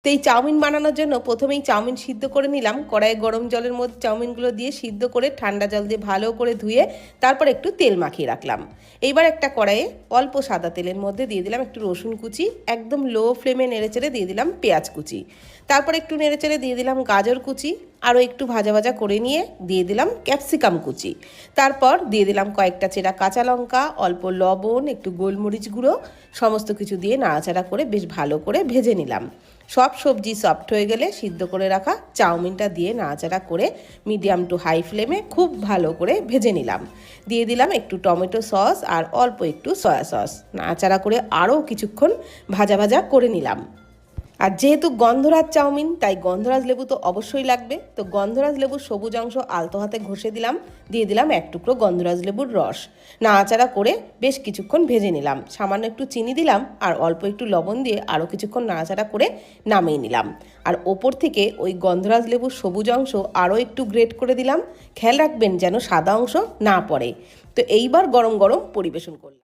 তো এই চাউমিন বানানোর জন্য প্রথমেই চাউমিন সিদ্ধ করে নিলাম। কড়াইয়ে গরম জলের মধ্যে চাউমিনগুলো দিয়ে সিদ্ধ করে ঠান্ডা জল দিয়ে ভালো করে ধুয়ে তারপর একটু তেল মাখিয়ে রাখলাম। এইবার একটা কড়াইয়ে অল্প সাদা তেলের মধ্যে দিয়ে দিলাম একটু রসুন কুচি, একদম লো ফ্লেমে নেড়েচেড়ে দিয়ে দিলাম পেঁয়াজ কুচি, তারপর একটু নেড়েচেড়ে দিয়ে দিলাম গাজর কুচি, আরও একটু ভাজা ভাজা করে নিয়ে দিয়ে দিলাম ক্যাপসিকাম কুচি, তারপর দিয়ে দিলাম কয়েকটা চেরা কাঁচা লঙ্কা, অল্প লবণ, একটু গোলমরিচ গুঁড়ো, সমস্ত কিছু দিয়ে নাড়াচাড়া করে বেশ ভালো করে ভেজে নিলাম। সব সবজি সফট হয়ে গেলে সিদ্ধ করে রাখা চাউমিনটা দিয়ে নাড়াচাড়া করে মিডিয়াম টু হাই ফ্লেমে খুব ভালো করে ভেজে নিলাম। দিয়ে দিলাম একটু টমেটো সস আর অল্প একটু সয়া সস, নাড়াচাড়া করে আরও কিছুক্ষণ ভাজা ভাজা করে নিলাম। আর যেহেতু গন্ধরাজ চাউমিন তাই গন্ধরাজ লেবু তো অবশ্যই লাগবে। তো গন্ধরাজ লেবুর সবুজ অংশ আলতো হাতে ঘষে দিলাম, দিয়ে দিলাম এক টুকরো গন্ধরাজ লেবুর রস, নাড়াচাড়া করে বেশ কিছুক্ষণ ভেজে নিলাম। সামান্য একটু চিনি দিলাম আর অল্প একটু লবণ দিয়ে আরও কিছুক্ষণ নাড়াচাড়া করে নামিয়ে নিলাম। আর ওপর থেকে ওই গন্ধরাজ লেবুর সবুজ অংশ আরও একটু গ্রেট করে দিলাম। খেয়াল রাখবেন যেন সাদা অংশ না পড়ে। তো এইবার গরম গরম পরিবেশন করলাম।